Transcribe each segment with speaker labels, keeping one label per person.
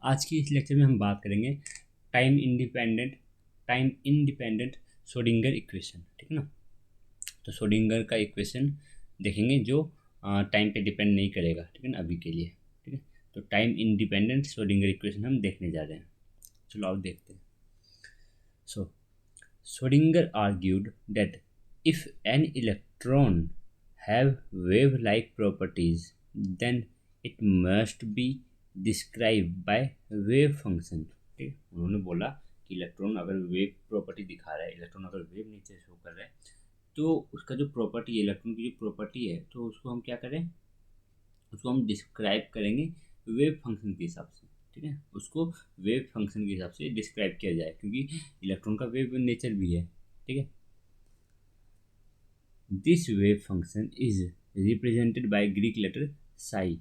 Speaker 1: आज की इस लेक्चर में हम बात करेंगे टाइम इंडिपेंडेंट श्रोडिंगर इक्वेशन। ठीक है ना। तो श्रोडिंगर का इक्वेशन देखेंगे जो टाइम पे डिपेंड नहीं करेगा। ठीक है ना, अभी के लिए। ठीक है, तो टाइम इंडिपेंडेंट श्रोडिंगर इक्वेशन हम देखने जा रहे हैं। चलो आओ देखते हैं। सो Schrodinger argued that if an electron have wave-like properties, then it must be described by wave function। ठीक, उन्होंने बोला कि इलेक्ट्रॉन अगर वेव प्रॉपर्टी दिखा रहा है, इलेक्ट्रॉन अगर वेव नीचे शो कर रहा है, तो उसका जो प्रॉपर्टी है, इलेक्ट्रॉन की जो प्रॉपर्टी है, तो उसको हम क्या करें, उसको हम डिस्क्राइब करेंगे वेव फंक्शन के हिसाब से। ठीक है, उसको वेव फंक्शन के हिसाब से डिस्क्राइब किया जाए, क्योंकि इलेक्ट्रॉन का वेव नेचर भी है। ठीक है, this wave function is represented by Greek letter psi.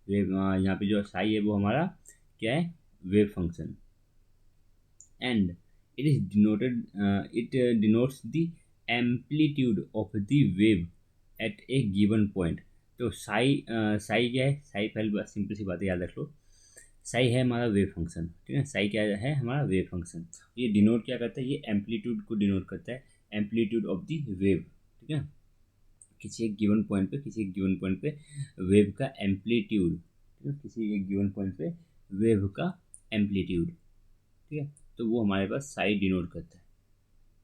Speaker 1: Wave, यहाँ पे जो साई है वो हमारा क्या है, wave function. And it is denoted, it denotes the amplitude of the wave at a given point. तो साई साई क्या है, साई पहले बात सिंपल सी बात याद रख लो। साई है हमारा वेव फंक्शन। ठीक है, साई क्या है, हमारा वेव फंक्शन। ये डिनोट क्या करता है, ये एम्पलीट्यूड को डिनोट करता है, एम्पलीट्यूड ऑफ द वेव। ठीक है, किसी एक गिवन पॉइंट पे, किसी एक गिवन पॉइंट पे वेव का एम्पलीट्यूड। ठीक है, किसी एक गिवन पॉइंट पे वेव का एम्पलीट्यूड। ठीक है, तो वो हमारे पास साई डिनोट करता है।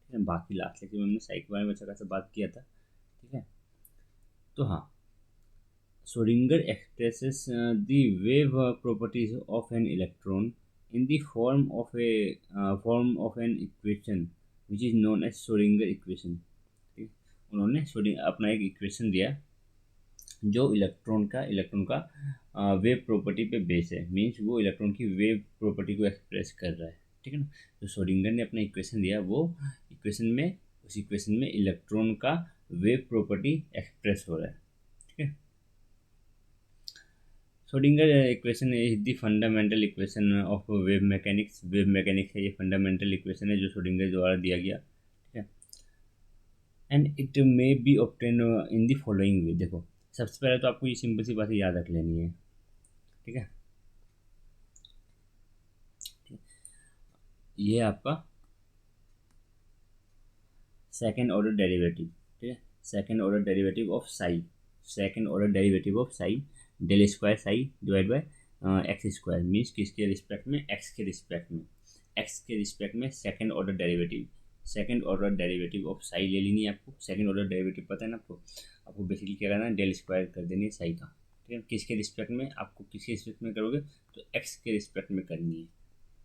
Speaker 1: ठीक है, बाकी लास्ट लेक्चर में हमने साई के बारे में अच्छा खासा बात किया था। ठीक है, तो हाँ, Schrodinger expresses the wave properties of an electron in the form of an equation which is known as Schrodinger equation। ठीक है? उन्होंने Schrodinger अपना एक इक्वेशन दिया जो इलेक्ट्रॉन का वेव प्रॉपर्टी पे बेस है, मीन्स वो इलेक्ट्रॉन की वेव प्रॉपर्टी को एक्सप्रेस कर रहा है। ठीक है ना, तो श्रोडिंगर ने अपना इक्वेशन दिया, वो इक्वेशन में, उस इक्वेशन में इलेक्ट्रॉन का वेव प्रॉपर्टी एक्सप्रेस हो रहा है। ठीक है, Schrodinger equation is the fundamental equation of wave mechanics. Wave mechanics है ये फंडामेंटल इक्वेशन है जो श्रोडिंगर द्वारा दिया गया। ठीक है, and it may be obtain in the following वे। देखो, सबसे पहले तो आपको ये सिंपल सी बातें याद रख लेनी है। ठीक है, ये आपका सेकेंड ऑर्डर डेरिवेटिव। ठीक है, second order derivative of psi, second order derivative of psi del square psi divide by x square, means किसके रिस्पेक्ट में, एक्स के रिस्पेक्ट में, एक्स के रिस्पेक्ट में second order derivative. Second order derivative of psi ले लेनी है आपको। सेकेंड ऑर्डर डेरिवेटिव पता है ना आपको, आपको बेसिकली क्या करना है, डेल स्क्वायर कर देनी है साई का। ठीक है, किसके रिस्पेक्ट में, आपको किसके रिस्पेक्ट में करोगे, तो एक्स के रिस्पेक्ट में करनी है।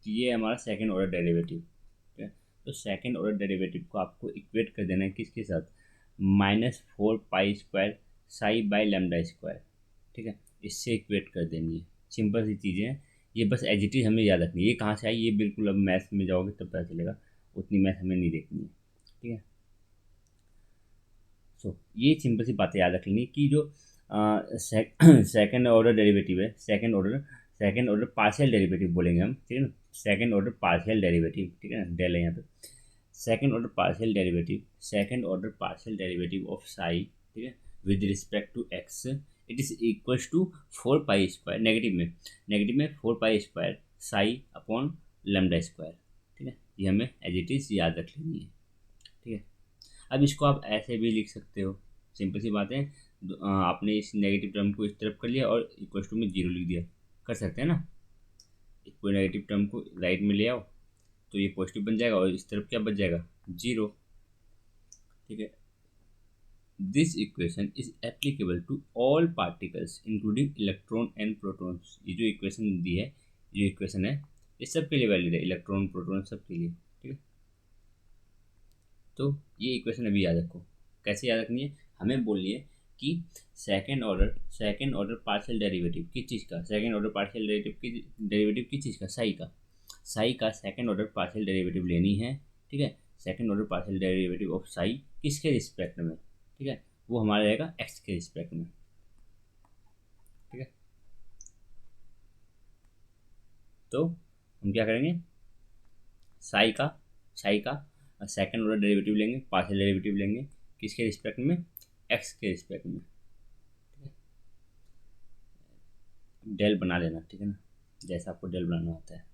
Speaker 1: तो ये हमारा सेकेंड ऑर्डर डेरिवेटिव। ठीक है, तो सेकेंड ऑर्डर डेरिवेटिव को आपको इक्वेट कर देना है किसके साथ, -4 pi square Sai by lambda square. ठीक है, इससे इक्वेट कर देनी है। सिंपल सी चीज़ें हैं ये, बस एज इट इज़ हमें याद रखनी है। ये कहाँ से आई, ये बिल्कुल अब मैथ्स में जाओगे तब पता चलेगा, उतनी मैथ हमें नहीं देखनी है। ठीक है, सो ये सिंपल सी बातें याद रख लेनी कि जो सेकेंड ऑर्डर डेरिवेटिव है, सेकेंड ऑर्डर पार्शियल डेरिवेटिव बोलेंगे हम। ठीक है ना, सेकेंड ऑर्डर पार्शियल डेरिवेटिव। ठीक है ना, डेल है यहाँ पे, second order partial derivative, second order partial derivative of psi. ठीक है, with respect to x, it is equals to 4 pi square, negative में 4 pi square psi upon lambda square. ठीक है, ये हमें एज इट इज़ याद रख लेनी है। ठीक है, अब इसको आप ऐसे भी लिख सकते हो, सिंपल सी बात है। आपने इस नेगेटिव टर्म को इस तरफ कर लिया और इक्वल्स टू में जीरो लिख दिया, कर सकते हैं ना। कोई नेगेटिव टर्म को राइट में ले आओ तो ये पॉजिटिव बन जाएगा और इस तरफ क्या बच जाएगा, जीरो। ठीक है, this equation is applicable to all particles including electron and protons. ये जो इक्वेशन दी है, जो इक्वेशन है, ये सब के लिए वैलिड है, इलेक्ट्रॉन प्रोटॉन सब के लिए। ठीक है, तो ये इक्वेशन अभी याद रखो। कैसे याद रखनी है, हमें बोलिए कि सेकेंड ऑर्डर पार्शियल डेरिवेटिव किस चीज़ का, सेकेंड ऑर्डर पार्शियल डेरिवेटिव किस चीज़ का, साई का सेकेंड ऑर्डर पार्शियल डेरिवेटिव लेनी है। ठीक है, second order partial derivative of Sai किसके रिस्पेक्ट में, ठीक है, वो हमारा रहेगा एक्स के रिस्पेक्ट में। ठीक है, तो हम क्या करेंगे, साई का सेकेंड ऑर्डर डेरिवेटिव लेंगे, पार्शियल डेरिवेटिव लेंगे किसके रिस्पेक्ट में, एक्स के रिस्पेक्ट में। डेल बना लेना, ठीक है ना। जैसा आपको डेल बनाना होता है।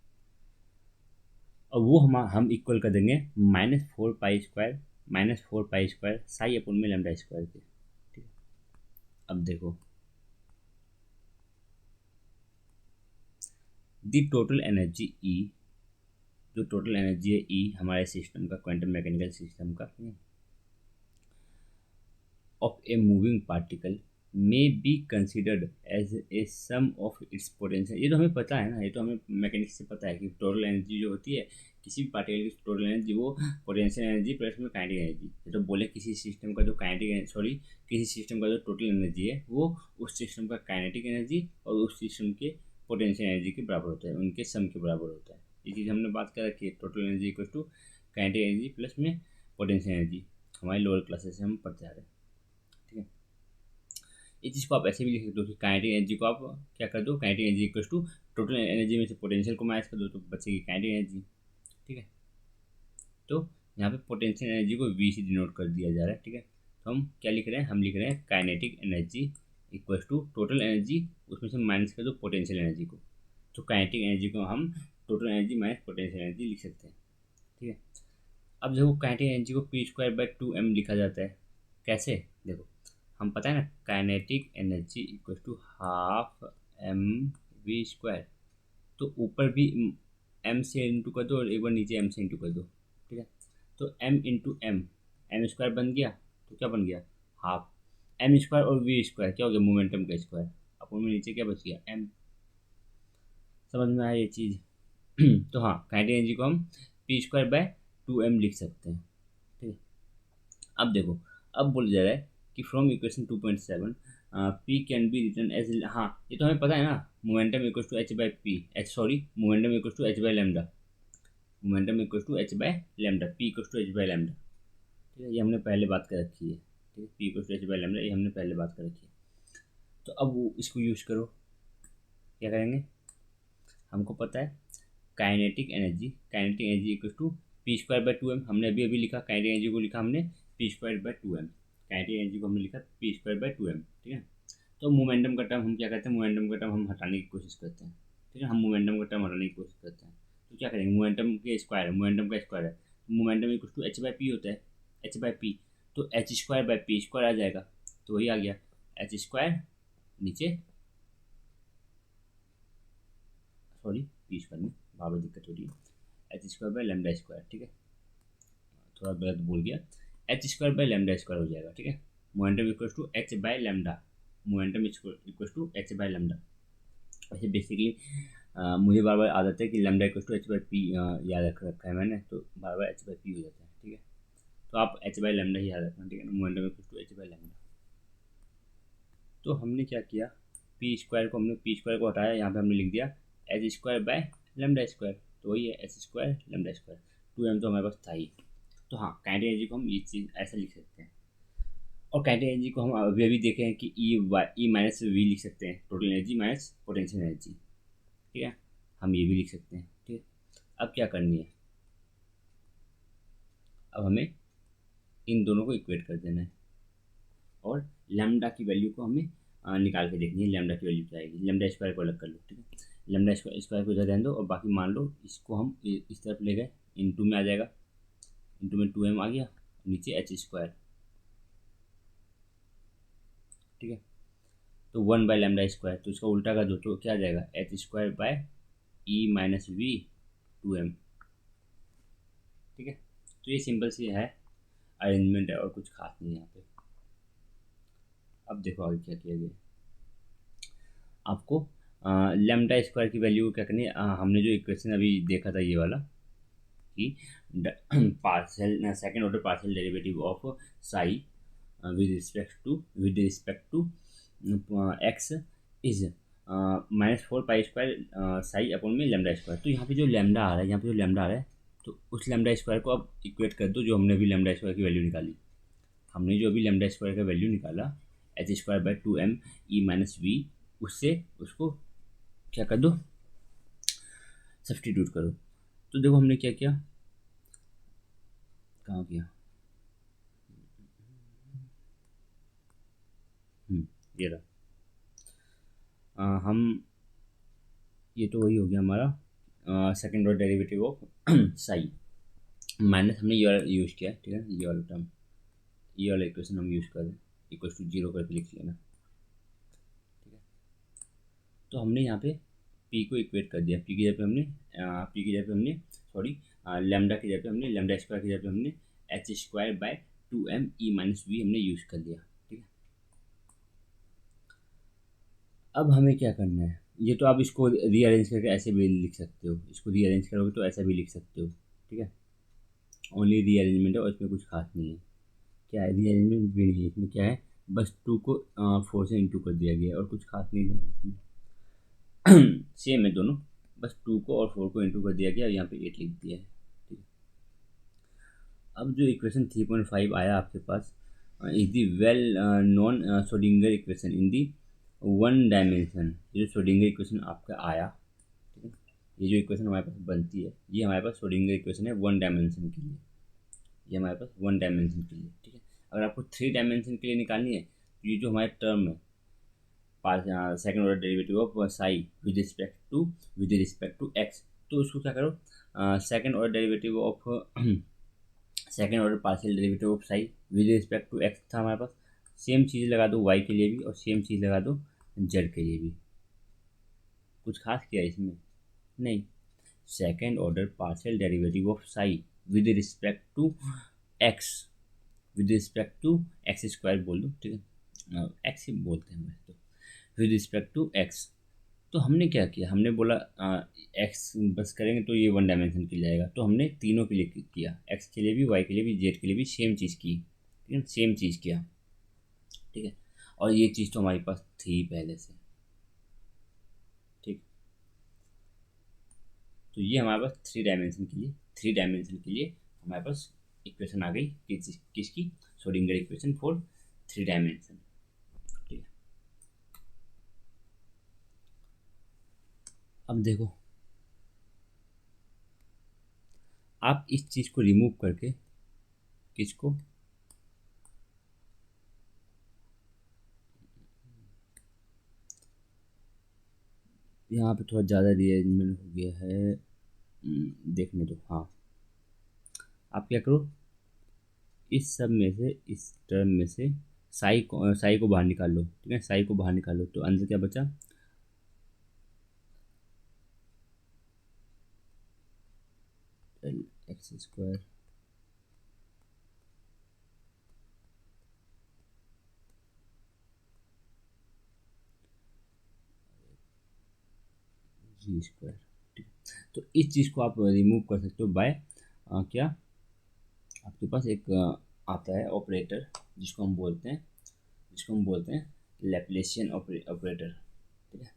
Speaker 1: और वो हम इक्वल कर देंगे -4 पाई स्क्वायर साई अपन में लैम्डा स्क्वायर के। ठीक है, अब देखो दी टोटल एनर्जी ई, जो टोटल एनर्जी है ई हमारे सिस्टम का, क्वांटम मैकेनिकल सिस्टम का, of a moving particle may be considered as a sum of its potential. ये तो हमें पता है ना, ये तो हमें मैकेनिक्स से पता है कि टोटल एनर्जी जो होती है किसी भी पार्टिकल की टोटल एनर्जी वो पोटेंशियल एनर्जी प्लस में काइनेटिक एनर्जी। ये तो बोले किसी सिस्टम का जो किसी सिस्टम का जो टोटल एनर्जी है वो उस सिस्टम का काइनेटिक एनर्जी और उस सिस्टम के पोटेंशियल एनर्जी के बराबर होता है, उनके सम के बराबर होता है। ये चीज़ हमने बात कर रखी है, total energy equal to kinetic energy plus में पोटेंशियल एनर्जी, हमारी लोअर क्लासेस से हम पढ़ते आ रहे हैं। ठीक है, इस चीज़ को आप ऐसे भी लिख सकते हो कि काइनेटिक एनर्जी को आप क्या कर दो, kinetic energy equal to total energy में से पोटेंशियल को माइनस कर दो तो बचेगी काइनेटिक एनर्जी। ठीक है, तो यहाँ पे पोटेंशियल एनर्जी को वी से डिनोट कर दिया जा रहा है। ठीक है, तो हम क्या लिख रहे हैं, हम लिख रहे हैं kinetic energy equal to total energy, उसमें से माइनस कर दो पोटेंशियल एनर्जी को, तो काइनेटिक एनर्जी को हम total energy minus potential energy लिख सकते हैं। ठीक है, अब देखो काइनेटिक एनर्जी को P²/2m लिखा जाता है। कैसे, देखो हम पता है ना kinetic energy equal to ½ mv², तो ऊपर भी m से इंटू कर दो और एक बार नीचे m से इंटू कर दो। ठीक है, तो m इंटू एम स्क्वायर बन गया, तो क्या बन गया हाफ m² और v² क्या हो गया मोमेंटम का स्क्वायर, अपन में नीचे क्या बच गया m। समझ में आया ये चीज़? तो हाँ काइनेटिक एनर्जी को हम P²/2m लिख सकते हैं। ठीक है, अब देखो अब बोला जा रहा है कि from equation 2.7 p can be written as, हाँ ये तो हमें पता है ना, momentum equal to h by p momentum equal to h by lambda, momentum equal to h by lambda, p equal to h by lambda. ठीक है, ये हमने पहले बात कर रखी है। ठीक है, p equal to h by lambda ये हमने पहले बात कर रखी है। तो अब वो इसको यूज करो, क्या करेंगे, हमको पता है kinetic energy equal to P²/2m, हमने अभी अभी लिखा काइनेटिक एनर्जी को लिखा हमने P²/2m, काइनेटिक एनर्जी को हमने लिखा P²/2m। ठीक है, तो मोमेंटम का टर्म हम क्या करते हैं, मोमेंटम का टर्म हम हटाने की कोशिश करते हैं। ठीक है, हम मोमेंटम का टर्म हटाने की कोशिश करते हैं, तो क्या करेंगे, मोमेंटम के स्क्वायर है, मोमेंटम का स्क्वायर है, momentum equal to h by p होता है, एच बाई पी, तो h²/p² आ जाएगा, तो वही आ गया h², नीचे सॉरी P² में बार बार दिक्कत हो रही है, h²/λ²। ठीक है, थोड़ा गलत बोल गया, h²/λ² हो जाएगा। ठीक है, momentum equal to h by lambda, momentum equal to h by lambda. वैसे बेसिकली मुझे बार बार आदत है कि lambda equal to h by p याद रख रखा है मैंने, तो बार बार एच बाई पी हो जाता है। ठीक है, तो आप एच बाई लेमडा ही याद रखना। ठीक है, momentum equal to h by lambda. तो हमने क्या किया, P² को हटाया, यहाँ पे हमने लिख दिया h²/λ², तो वही है h²λ², 2m तो हमारे पास था ही। तो हाँ काइनेटिक एनर्जी को हम ये चीज़ ऐसा लिख सकते हैं, और काइनेटिक एनर्जी को हम अभी अभी देखे हैं कि ई माइनस वी लिख सकते हैं, total energy minus potential energy. ठीक है, हम ये भी लिख सकते हैं। ठीक है, अब क्या करनी है, अब हमें इन दोनों को इक्वेट कर देना है, और लैम्डा की वैल्यू को हमें निकाल के देखनी है, लैम्डा की वैल्यू क्या आएगी, लैम्डा स्क्वायर को अलग कर लो। ठीक है, लैम्डा स्क्वायर को इधर रहने दो, और बाकी मान लो इसको हम इस तरफ ले गए, इंटू में आ जाएगा, इंटू में 2m आ गया, नीचे h²। ठीक है, तो 1/λ², तो इसका उल्टा कर दो तो क्या आ जाएगा h²/e−v 2m। ठीक है, तो ये सिंपल सी है अरेंजमेंट है, और कुछ खास नहीं है यहाँ पे। अब देखो आगे क्या किया गया, आपको लैम्डा स्क्वायर की वैल्यू को क्या करनी है, हमने जो इक्वेशन अभी देखा था ये वाला कि partial second order partial derivative of psi with respect to X is -4 pi psi upon में लैम्डा स्क्वायर। तो यहाँ पे जो लैम्डा आ रहा है, यहाँ पे जो लैम्डा आ रहा है, तो उस लैम्डा स्क्वायर को आप इक्वेट कर दो जो हमने अभी लैम्डा स्क्वायर की वैल्यू निकाली, हमने जो अभी लैम्डा स्क्वायर का वैल्यू निकाला h²/2m e−v, उससे उसको क्या कर दो, सब्स्टिट्यूट करो। तो देखो हमने क्या किया, कहाँ किया, ये रहा, हम ये तो वही हो गया हमारा second order derivative of Sai, minus हमने ये वाला यूज़ किया, ठीक है, ये वाला टर्म, ये वाला इक्वेशन हम यूज़ कर रहे हैं, इक्वल टू जीरो करके लिख लेना, ठीक है। तो हमने यहाँ पे पी को इक्वेट कर दिया, पी की जगह पे हमने पी की जगह पे हमने सॉरी लेमडा की जगह पे हमने लेमडा स्क्वायर की जगह पे हमने h square by 2m minus V हमने यूज़ कर लिया, ठीक है। अब हमें क्या करना है, ये तो आप इसको रीअरेंज करके ऐसे भी लिख सकते हो, इसको रीअरेंज करोगे तो ऐसा भी लिख सकते हो, ठीक है। ओनली रीअरेंजमेंट है और इसमें कुछ खास नहीं है, क्या है रीअरेंजमेंट भी नहीं है इसमें, क्या है बस 2 को 4 से इंटू कर दिया गया है और कुछ खास नहीं है इसमें। सेम है दोनों, बस 2 को और 4 को इंटू कर दिया गया और यहाँ पे 8 लिख दिया है, ठीक है। अब जो इक्वेशन 3.5 आया आपके पास is the well known Schrodinger equation in the one dimension, ये जो श्रोडिंगर इक्वेशन आपका आया, ठीक है, ये जो इक्वेशन हमारे पास बनती है ये हमारे पास श्रोडिंगर इक्वेशन है वन डायमेंशन के लिए, ये हमारे पास वन डायमेंशन के लिए, ठीक है। अगर आपको थ्री डायमेंशन के लिए निकालनी है तो ये जो हमारे टर्म है second order derivative of psi with respect to x, तो उसको क्या करो second order derivative of second order partial derivative of psi with respect to x था हमारे पास, सेम चीज़ लगा दो वाई के लिए भी और सेम चीज़ लगा दो जेड के लिए भी। कुछ खास किया इसमें नहीं, second order partial derivative of psi with respect to x, with respect to x square बोल दो, ठीक है, एक्स ही बोलते हैं वैसे तो, विद रिस्पेक्ट टू एक्स। तो हमने क्या किया, हमने बोला एक्स बस करेंगे तो ये वन डायमेंशन के लिए जाएगा, तो हमने तीनों के लिए किया, एक्स के लिए भी वाई के लिए भी जेड के लिए भी सेम चीज़ की, ठीक है, सेम चीज़ किया, ठीक है। और ये चीज़ तो हमारे पास थी पहले से, ठीक। तो ये हमारे पास थ्री डायमेंशन के लिए हमारे पास इक्वेशन आ गई किसकी Schrodinger equation for three dimension, ठीक है। अब देखो आप इस चीज़ को रिमूव करके किसको यहाँ पे थोड़ा ज़्यादा रीअरेंजमेंट हो गया है, देखने दो, हाँ। आप क्या करो, इस सब में से इस टर्म में से साई को बाहर निकाल लो, ठीक है, साई को बाहर निकाल लो तो अंदर क्या बचा, एक्स स्क्वायर जी स्क्वायर, ठीक है। तो इस चीज़ को आप रिमूव कर सकते हो बाय क्या, आपके पास एक आता है ऑपरेटर जिसको हम बोलते हैं लैप्लेशियन ऑपरेटर, ठीक है।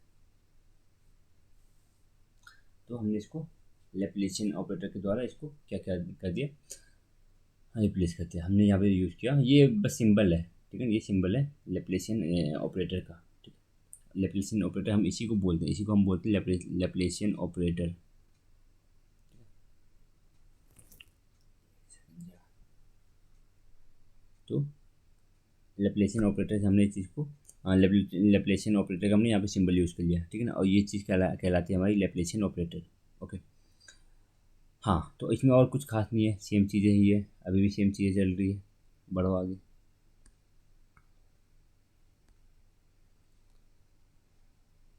Speaker 1: तो हमने इसको लैप्लेशियन ऑपरेटर के द्वारा इसको क्या क्या कर दिया, रिप्लेस कर दिया, हमने यहाँ पे यूज़ किया, ये बस सिंबल है, ठीक है, ये सिंबल है लैप्लेशियन ऑपरेटर का, ठीक है। लैप्लेशियन ऑपरेटर हम इसी को बोलते हैं, इसी को हम बोलते हैं लैप्लेशियन ऑपरेटर। तो लैप्लेशियन ऑपरेटर से हमने इस चीज़ को लैप्लेशियन ऑपरेटर का हमने यहाँ पे सिंबल यूज़ कर लिया, ठीक है ना, और ये चीज़ कहलाती है हमारी लैप्लेशियन ऑपरेटर, ओके। हाँ तो इसमें और कुछ खास नहीं है, सेम चीज़ें ही है, अभी भी सेम चीज़ें चल रही है, बढ़ो आगे।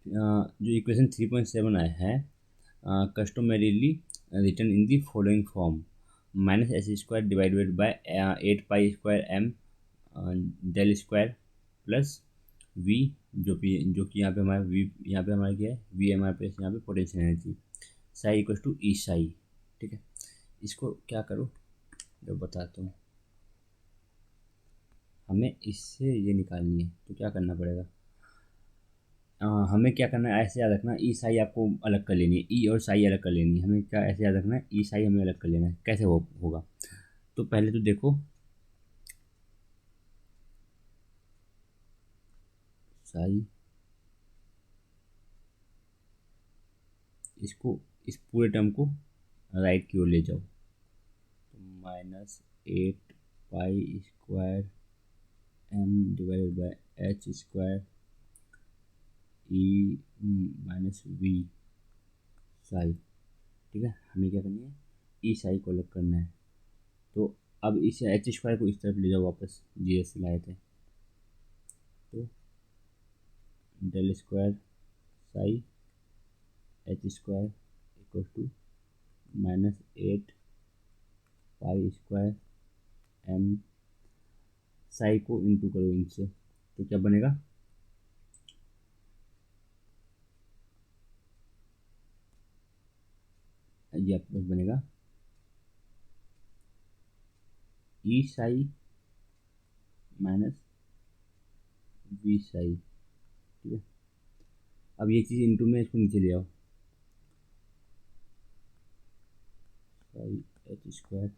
Speaker 1: जो इक्वेशन 3.7 आया है, customarily written in the following form, minus S square divided by 8 pi square del square plus V, जो कि यहाँ पे हमारा वी, यहाँ पे हमारा क्या है वी, हमारे पास यहाँ पे potential energy, psi equal to E psi, ठीक है। इसको क्या करो जो बताता हूँ, हमें इससे ये निकालनी है तो क्या करना पड़ेगा, हमें क्या करना है, ऐसे याद रखना ई साई आपको अलग कर लेनी है, ई और साई अलग कर लेनी है, हमें क्या ऐसे याद रखना है, ई साई हमें अलग कर लेना है, कैसे होगा। तो पहले तो देखो साई, इसको इस पूरे टर्म को राइट की ओर ले जाओ, तो minus 8 pi square m divided by h square E minus V, psi, ठीक है। हमें क्या करनी है, ई साई को अलग करना है। तो अब इस एच स्क्वायर को इस तरफ ले जाओ वापस, जी एस से लाए थे, तो del square psi H square equal to -8 pi square m, psi को इंटू करो इनसे, तो क्या बनेगा, ये आपके पास बनेगा ई साई माइनस वी साई, ठीक है। अब ये चीज़ इंटू में इसको नीचे ले आओ, psi H square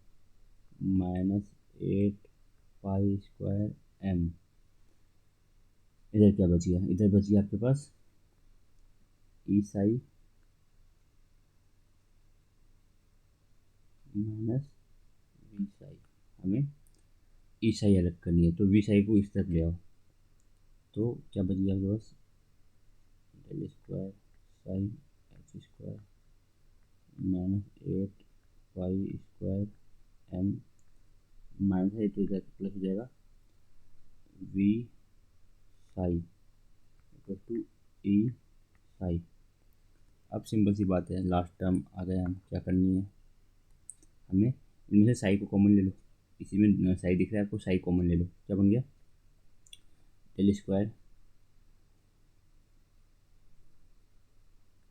Speaker 1: -8 pi square m, इधर क्या बच गया, इधर बच गया आपके पास E psi minus V psi. हमें ई साई अलग करनी है, तो वी साई को इस तरफ ले आओ, तो क्या बच गया आपके पास, del square psi H square -8 pi square M, minus है तो इधर प्लस हो जाएगा, V psi equal to E psi. अब सिंपल सी बात है, लास्ट टर्म आ गया, हम क्या करनी है, हमें इनमें से साई को कॉमन ले लो, इसी में साई दिख रहा है आपको, साई कॉमन ले लो, क्या बन गया, del square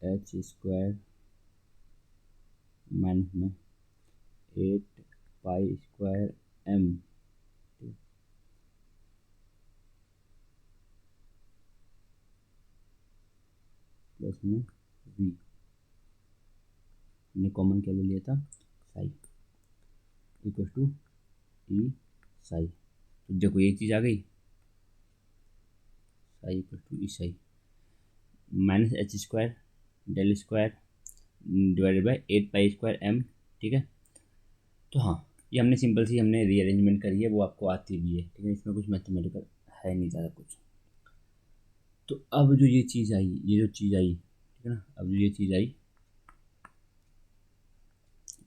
Speaker 1: h square minus में 8 पाई स्क्वायर एम, प्लस में वी, हमने कॉमन क्या ले लिया था, psi equal to E psi. तो देखो ये चीज़ आ गई, psi equal to E psi minus h square del square divided by 8 pi square m, ठीक है। तो हाँ, ये हमने सिंपल सी हमने रीअरेंजमेंट करी है, वो आपको आती भी है, ठीक है, इसमें कुछ मैथमेटिकल है नहीं ज़्यादा कुछ। तो अब जो ये चीज़ आई, ये जो चीज़ आई, ठीक है ना, अब जो ये चीज़ आई,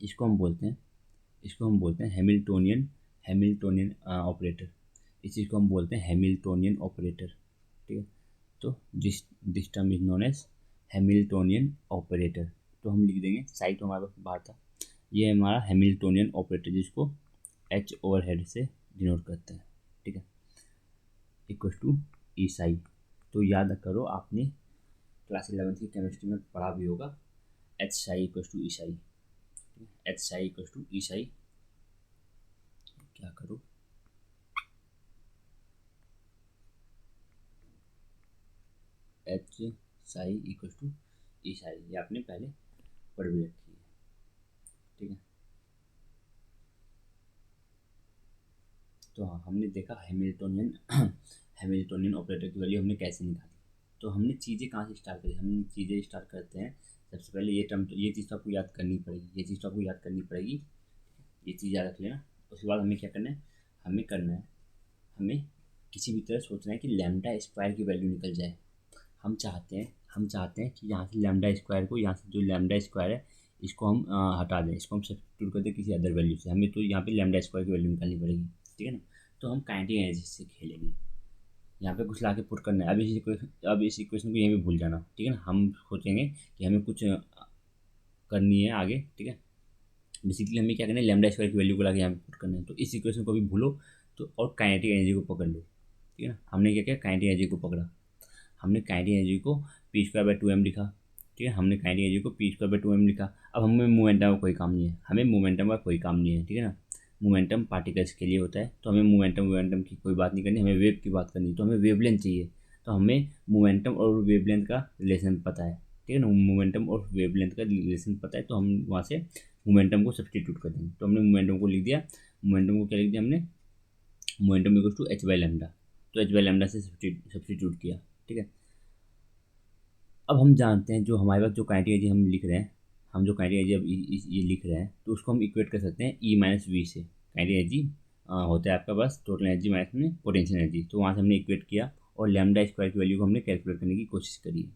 Speaker 1: इसको हम बोलते हैं, इसको हम बोलते हैं हैमिल्टोनियन, हैमिल्टोनियन ऑपरेटर, इस चीज़ को हम बोलते हैं हैमिल्टोनियन ऑपरेटर, ठीक है। तो this term is known as Hamiltonian operator. तो हम लिख देंगे, साई तो हमारे पास बाहर था, ये हमारा हैमिल्टोनियन ऑपरेटर, जिसको एच ओवर हेड से डिनोट करते हैं, ठीक है, इक्वल टू ई साई। तो याद करो, आपने क्लास 11 की केमिस्ट्री में पढ़ा भी होगा, H psi equal to E psi, H psi equal to E psi, क्या करो, H psi equal to E psi, ये आपने पहले पढ़ भी रखी है, ठीक है। तो हाँ, हमने देखा हैमिल्टोनियन हैमिल्टोनियन ऑपरेटर की वैल्यू हमने कैसे निकाली। तो हमने चीज़ें कहाँ से स्टार्ट करी, हम चीज़ें स्टार्ट करते हैं सबसे पहले, ये टर्म, ये चीज़ तो आपको याद करनी पड़ेगी, ये चीज़ तो आपको याद करनी पड़ेगी, ये चीज़ याद रख लेना। उसके बाद हमें क्या करना है, हमें किसी भी तरह सोचना है कि लैम्डा स्क्वायर की वैल्यू निकल जाए। हम चाहते हैं कि यहाँ से लैम्डा स्क्वायर को, यहाँ से जो लैम्डा स्क्वायर है इसको हम हटा दें, इसको हम सब्स्टिट्यूट कर दें किसी अदर वैल्यू से। हमें तो यहाँ पे लैम्डा स्क्वायर की वैल्यू निकालनी पड़ेगी, ठीक है ना। तो हम काइनेटिक एनर्जी से खेलेंगे, यहाँ पे कुछ ला के पुट करना है। अब इस इक्वेशन को यहीं पे भूल जाना, ठीक है ना। हम सोचेंगे कि हमें कुछ करनी है आगे, ठीक है। बेसिकली हमें क्या करना है, लैम्डा स्क्वायर की वैल्यू को ला के यहाँ पे पुट करना है। तो इस इक्वेशन को भी भूलो, तो और काइनेटिक एनर्जी को पकड़ लो, ठीक है ना। हमने क्या किया, काइनेटिक एनर्जी को पकड़ा, हमने काइनेटिक एनर्जी को पी स्क्वायर बाई 2m लिखा, ठीक है। हमने काइनेटिक एनर्जी को पी स्क्वायर बाई 2m लिखा। अब हमें मोमेंटम का कोई काम नहीं है, हमें मोमेंटम का कोई काम नहीं है, ठीक है ना। मोमेंटम पार्टिकल्स के लिए होता है, तो हमें मोमेंटम की कोई बात नहीं करनी, हमें वेव की बात करनी है। तो हमें वेवलेंथ चाहिए, तो हमें मोमेंटम और वेवलेंथ का रिलेशन पता है, ठीक है ना। मोमेंटम और वेवलेंथ का रिलेशन पता है, तो हम वहाँ से मोमेंटम को सब्सटीट्यूट कर देंगे। तो हमने मोमेंटम को लिख दिया, मोमेंटम को क्या लिख दिया हमने, momentum equal to h by lambda. तो एच बाई लैम्डा से सब्सटीट्यूट किया, ठीक है। अब हम जानते हैं, जो हमारे पास जो काइनेटिक एनर्जी हम लिख रहे हैं, हम जो काइनेटिक एनर्जी अब ये लिख रहे हैं, तो उसको हम इक्वेट कर सकते हैं ई माइनस वी से। काइनेटिक एनर्जी होता है आपका पास टोटल एनर्जी माइनस में पोटेंशियल एनर्जी, तो वहाँ से हमने इक्वेट किया और लैम्डा स्क्वायर की वैल्यू को हमने कैलकुलेट करने की कोशिश करी है,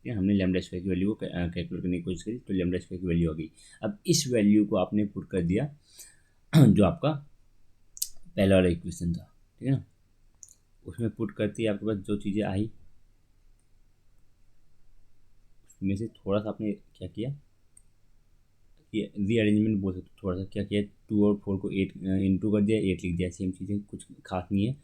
Speaker 1: ठीक है, हमने लैम्डा स्क्वायर की वैल्यू को कैलकुलेट करने की कोशिश करी तो लैम्डा स्क्वायर की वैल्यू आ गई। अब इस वैल्यू को आपने पुट कर दिया जो आपका पहला वाला इक्वेशन था, ठीक है ना, उसमें पुट करते ही आपके पास जो चीज़ें आई उसमें से थोड़ा सा आपने क्या किया, ये रीअरेंजमेंट बोल सकते, थोड़ा सा क्या किया, 2 और 4 को 8 इंटू कर दिया, 8 लिख दिया, सेम चीज़ें, कुछ खास नहीं है।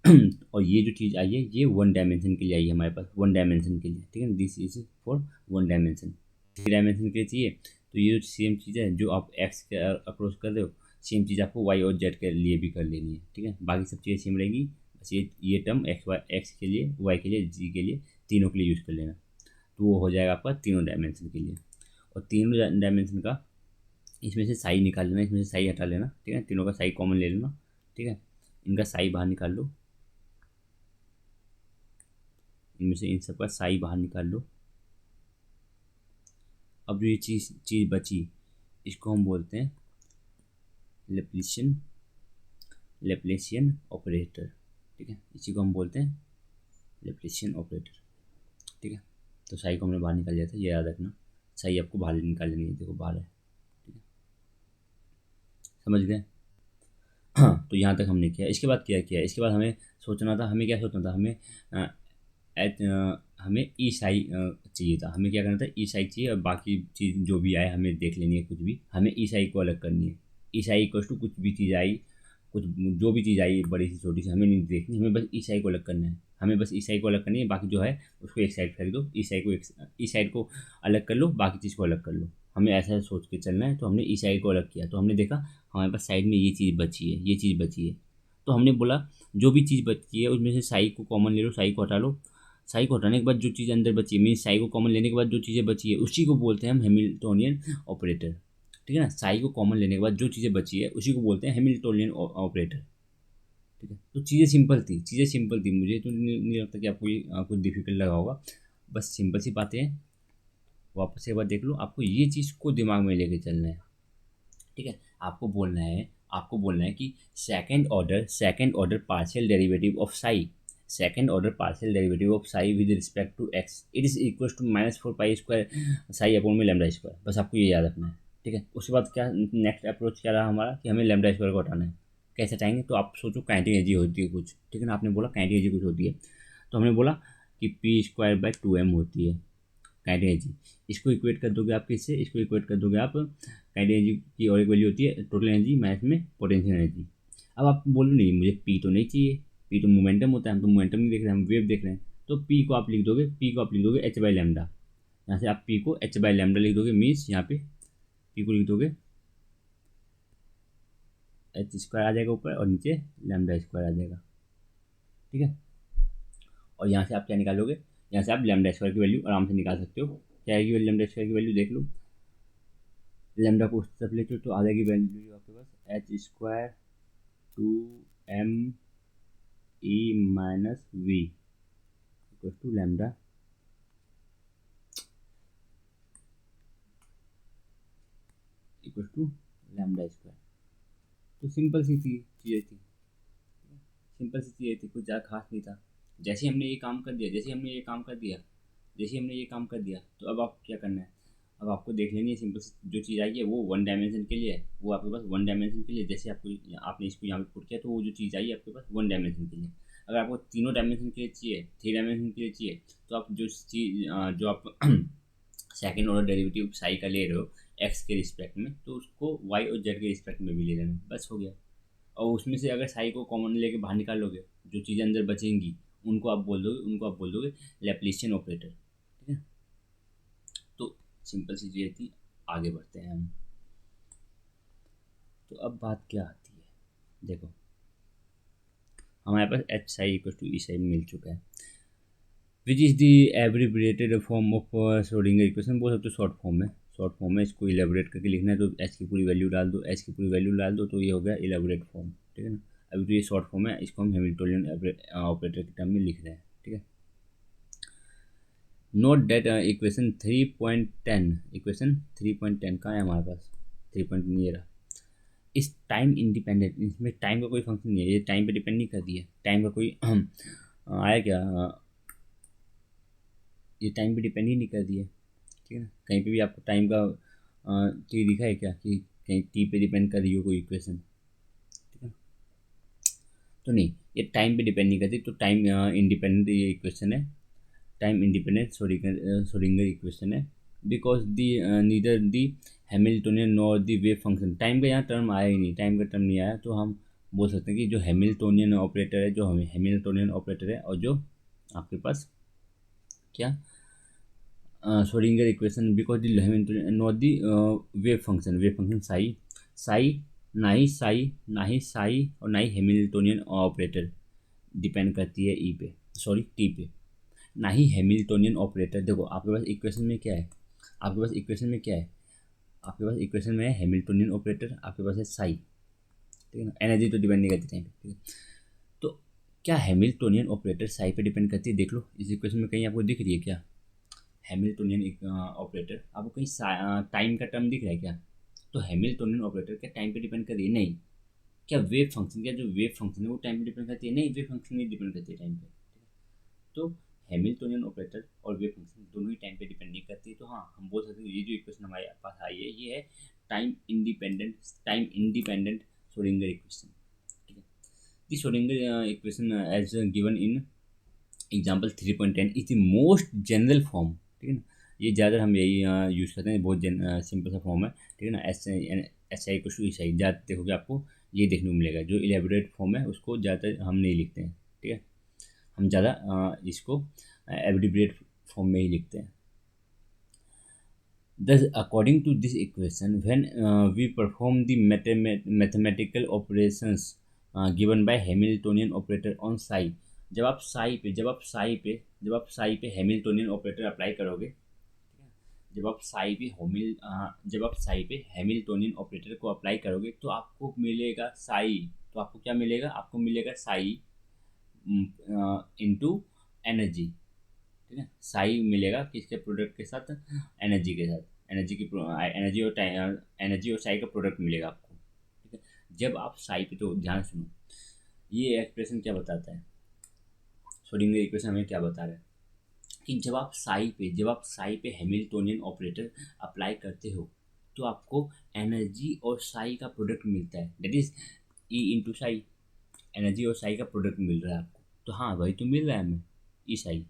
Speaker 1: और ये जो चीज़ आई है ये 1 डायमेंशन के लिए आई है हमारे पास, 1 डायमेंशन के लिए, ठीक है, this is for 1 dimension. 3 dimension के लिए चाहिए तो ये जो सेम चीज़ है जो आप एक्स के अप्रोच कर रहे हो, सेम चीज़ आपको वाई और जेड के लिए भी कर लेनी है, ठीक है, बाकी सब चीज़ें सेम रहेगी, बस ये टर्म एक्स के लिए, वाई के लिए, जी के लिए, तीनों के लिए यूज़ कर लेना, तो वो हो जाएगा आपका तीनों डायमेंशन के लिए। और तीनों डायमेंशन का इसमें से साई निकाल लेना, इसमें से साई हटा लेना, ठीक है, तीनों का साई कॉमन ले लेना, ठीक है, इनका साई बाहर निकाल लो, इनमें से इन सब का साई बाहर निकाल लो। अब जो ये चीज़ बची इसको हम बोलते हैं लेप्लेशियन ऑपरेटर, ठीक है, इसी को हम बोलते हैं लेप्लेशियन ऑपरेटर, ठीक है। तो साई को हमने बाहर निकाल लिया था, ये याद रखना, साई आपको बाहर निकाल लेनी है, देखो बाहर है, ठीक है, समझ गए। हाँ, तो यहाँ तक हमने किया, इसके बाद क्या किया, इसके बाद हमें सोचना था, हमें क्या सोचना था, हमें ई साई चाहिए था, हमें क्या करना था, ई साई चाहिए और बाकी चीज़ जो भी आए हमें देख लेनी है, कुछ भी हमें ई साई को अलग करनी है। ई साई इक्वल टू कुछ भी चीज़ आई, कुछ जो भी चीज़ आई बड़ी सी छोटी सी हमें नहीं देखनी, हमें बस ई साई को अलग करना है, हमें बस ई साई को अलग करनी है, बाकी जो है उसको एक साइड फेंक दो, ई साइड को अलग कर लो, बाकी चीज़ को अलग कर लो, हमें ऐसा सोच के चलना है। तो हमने ई साइड को अलग किया तो हमने देखा हमारे पास साइड में ये चीज़ बची है, ये चीज़ बची है, तो हमने बोला जो भी चीज़ बची है उसमें से साई को कॉमन ले लो, साई को हटा लो, साई को हटाने के बाद जो चीज़ अंदर बची है, मीन्स साई को कॉमन लेने के बाद जो चीज़ें बची है उसी को बोलते हैं हम हैमिल्टोनियन ऑपरेटर, ठीक है ना, साई को कॉमन लेने के बाद जो चीज़ें बची है उसी को बोलते हैं हैमिल्टोनियन ऑपरेटर, ठीक है। तो चीज़ें सिंपल थी, मुझे तो नहीं लगता कि आपको ये कुछ डिफिकल्ट लगा होगा, बस सिंपल सी बातें हैं, वापस से एक बार देख लो, आपको ये चीज़ को दिमाग में लेके चलना है, ठीक है, आपको बोलना है कि second order partial derivative of psi, second order partial derivative of psi with respect to x it is equal to -4 pi square psi upon में लैम्डा स्क्वायर, बस आपको ये याद रखना है, ठीक है। उसके बाद क्या नेक्स्ट अप्रोच क्या रहा हमारा कि हमें लैम्डा स्क्वायर को हटाना है, कैसे हटाएंगे, तो आप सोचो काइनेटिक एनर्जी होती है कुछ, ठीक है ना, आपने बोला काइनेटिक एनर्जी कुछ होती है, तो हमने बोला कि p²/2m होती है काइनेटिक एनर्जी, इसको इक्वेट कर दोगे आप किससे, इसको इक्वेट कर दोगे आप काइनेटिक एनर्जी की और एक वैल्यू होती है टोटल एनर्जी माइनस में पोटेंशियल एनर्जी। अब आप बोलो नहीं मुझे पी तो नहीं चाहिए, पी तो मोमेंटम होता है, हम तो मोमेंटम नहीं देख रहे हैं, हम वेव देख रहे हैं, तो पी को आप लिख दोगे एच बाई लैम्डा, यहाँ से आप पी को एच बाई लैम्डा लिख दोगे, मीन्स यहाँ पे पी को लिख दोगे एच स्क्वायर आ जाएगा ऊपर और नीचे लैम्डा स्क्वायर आ जाएगा, ठीक है। और यहाँ से आप क्या निकालोगे, यहाँ से आप लैम्डा स्क्वायर की वैल्यू आराम से निकाल सकते हो, क्या आएगी लैम्डा स्क्वायर की वैल्यू देख लो, लैम्डा को उस तरफ ले तो आ जाएगी वैल्यू आपके पास h² 2m e minus v equal to lambda equal to lambda square. तो सिंपल सी चीज़ें थी, सिंपल सी चीज़ें थी, कुछ ज़्यादा खास नहीं था। जैसे हमने ये काम कर दिया, तो अब आप क्या करना है, अब आपको देख लेनी है सिंपल जो चीज़ आई है वो 1 डायमेंशन के लिए है, वो आपके पास 1 डायमेंशन के लिए, जैसे आपने इसको यहाँ पे पुट किया तो वो जो चीज़ आई है आपके पास 1 डायमेंशन के लिए। अगर आपको तीनों डायमेंशन के लिए चाहिए, 3 डायमेंशन के लिए चाहिए, तो आप जो चीज़ जो आप सेकेंड ऑर्डर डेरिवेटिव साई का ले रहे हो एक्स के रिस्पेक्ट में, तो उसको वाई और जेड के रिस्पेक्ट में भी ले लेना, बस हो गया। और उसमें से अगर साई को कॉमन लेके बाहर निकाल लोगे, जो चीज़ें अंदर बचेंगी उनको आप बोल दोगे लैप्लेशियन ऑपरेटर, ठीक है। तो सिंपल सी चीज़ें थी, आगे बढ़ते हैं हम। तो अब बात क्या आती है, देखो हमारे पास H psi equal to E Sai मिल चुका है, which is the abbreviated form of Schrodinger equation, बोल सकते हो शॉर्ट फॉर्म में इसको इलेबोरेट करके लिखना है, तो एच की पूरी वैल्यू डाल दो, तो ये हो गया इलेबोरेट फॉर्म, ठीक है ना। अभी तो ये शॉर्ट फॉर्म है, इसको हम हैमिल्टोनियन ऑपरेटर के टर्म में लिख रहे हैं, ठीक है। नोट डेट इक्वेशन 3.10 कहाँ है हमारे पास, 3 नहीं रहा, इस टाइम इंडिपेंडेंट, इसमें टाइम का कोई फंक्शन नहीं है, ये टाइम पे डिपेंड नहीं करती है, टाइम का कोई आया क्या ये टाइम पे डिपेंड ही नहीं कर रही है, ठीक है ना। कहीं पे भी आपको टाइम का टी दिखा है क्या कि कहीं टी पे डिपेंड कर रही हो कोई इक्वेशन, ठीक है। तो नहीं, ये टाइम पे डिपेंड नहीं करती, तो टाइम इंडिपेंडेंट ये इक्वेशन है, टाइम इंडिपेंडेंट श्रोडिंगर इक्वेशन है, because the neither the Hamiltonian nor the wave function. Time का यहाँ टर्म आया ही नहीं, टाइम का टर्म नहीं आया, तो हम बोल सकते हैं कि जो हैमिल्टोनियन ऑपरेटर है, जो हमें हैमिल्टोनियन ऑपरेटर है, और जो आपके पास क्या Schrodinger equation, because the Hamiltonian not the wave function Sai Sai ना ही साई और ना ही हैमिल्टोनियन ऑपरेटर डिपेंड करती है ई पे, सॉरी टी पे, ना ही हैमिल्टोनियन ऑपरेटर। देखो आपके पास इक्वेशन में क्या है, आपके पास इक्वेशन में क्या है, आपके पास इक्वेशन में है हैमिल्टोनियन ऑपरेटर, आपके पास है साई, ठीक है ना। एनर्जी तो डिपेंड नहीं करती टाइम पे, ठीक है। तो क्या हैमिल्टोनियन ऑपरेटर साई पे डिपेंड करती है, देख लो इस इक्वेशन में कहीं आपको दिख रही है क्या हैमिल्टोनियन ऑपरेटर, आपको कहीं टाइम का टर्म दिख रहा है क्या। तो हैमिल्टोनियन ऑपरेटर क्या टाइम पे डिपेंड कर रही है, नहीं। क्या वेव फंक्शन, क्या जो वेव फंक्शन है वो टाइम पे डिपेंड करती है, नहीं, वेव फंक्शन नहीं डिपेंड करती है टाइम पे। तो हैमिल्टोनियन ऑपरेटर और वेव फंक्शन दोनों ही टाइम पे डिपेंड नहीं करती, तो हाँ हम बोल सकते हैं ये जो इक्वेशन हमारे पास आई है ये है टाइम इंडिपेंडेंट श्रोडिंगर इक्वेशन, ठीक है। The Schrodinger equation as given in example 3.10 is the most general form, ठीक है ना। ये ज़्यादा हम यही यूज़ करते हैं, बहुत सिंपल सा फॉर्म है, ठीक है ना। एस आई कुछ इस आई ज़्यादा देखोगे आपको ये देखने को मिलेगा, जो इलेबोरेट फॉर्म है उसको ज़्यादातर हम नहीं लिखते हैं, ठीक है। हम ज़्यादा इसको एब्रिविएट फॉर्म में ही लिखते हैं। Thus, according to this equation, when we perform the mathematical operations given by Hamiltonian operator on psi, जब आप psi पे हैमिल्टोनियन ऑपरेटर अप्लाई करोगे, जब आप psi पे हैमिल्टोनियन ऑपरेटर को अप्लाई करोगे तो आपको मिलेगा psi, तो आपको क्या मिलेगा, आपको मिलेगा psi इंटू एनर्जी, ठीक है। साई मिलेगा किसके प्रोडक्ट के साथ, एनर्जी के साथ, एनर्जी और साई का प्रोडक्ट मिलेगा आपको, ठीक है। जब आप साई पे, तो ध्यान सुनो, ये एक्सप्रेशन क्या बताता है, श्रोडिंगर इक्वेशन हमें क्या बता रहा है कि जब आप साई पे हैमिल्टोनियन ऑपरेटर अप्लाई करते हो तो आपको एनर्जी और साई का प्रोडक्ट मिलता है, that is E into Sai, energy और साई का प्रोडक्ट मिल रहा है आपको, तो हाँ वही तो मिल रहा है हमें, ई साई।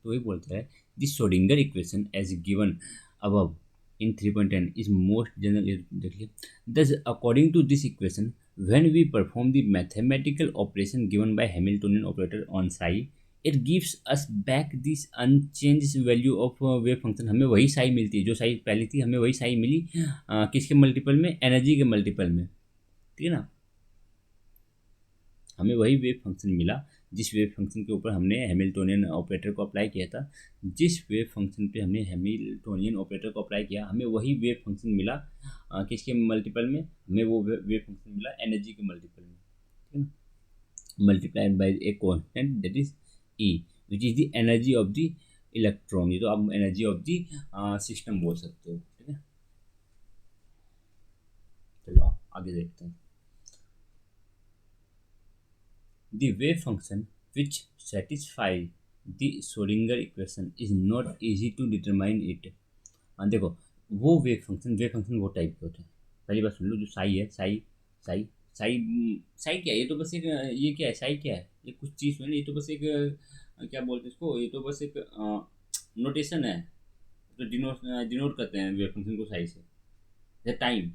Speaker 1: तो वही बोलता है this Schrodinger equation as given above in 3.10 is most general, देखिए। This according to this equation when we perform the mathematical operation given by Hamiltonian operator on psi it gives us back this unchanged value of wave function. हमें वही साई मिलती है जो साई पहले थी, हमें वही साई मिली किसके मल्टीपल में, एनर्जी के मल्टीपल में, ठीक है ना। हमें वही वेव फंक्शन मिला जिस वेव फंक्शन के ऊपर हमने हैमिल्टोनियन ऑपरेटर को अप्लाई किया था, जिस वेव फंक्शन पे हमने हैमिल्टोनियन ऑपरेटर को अप्लाई किया हमें वही वेव फंक्शन मिला किसके मल्टीपल में, हमें वो वेव फंक्शन मिला एनर्जी के मल्टीपल में, ठीक है ना। Multiplied by a constant that is E which is the energy of the electron, ये तो आप एनर्जी ऑफ द सिस्टम बोल सकते हो, ठीक है। चलो आप आगे देखते हैं। The wave function which satisfies the Schrodinger equation is not easy to determine it। देखो वो वेव फंक्शन वो टाइप के होते हैं। पहली बात सुन लो, जो साई है, साई साई साई क्या है, ये तो बस एक ये क्या है, साई क्या है, ये कुछ चीज़ है ना, ये तो बस एक क्या बोलते हैं इसको, ये तो बस एक नोटेशन है, तो डिनोट करते हैं वेव फंक्शन को साई से। टाइम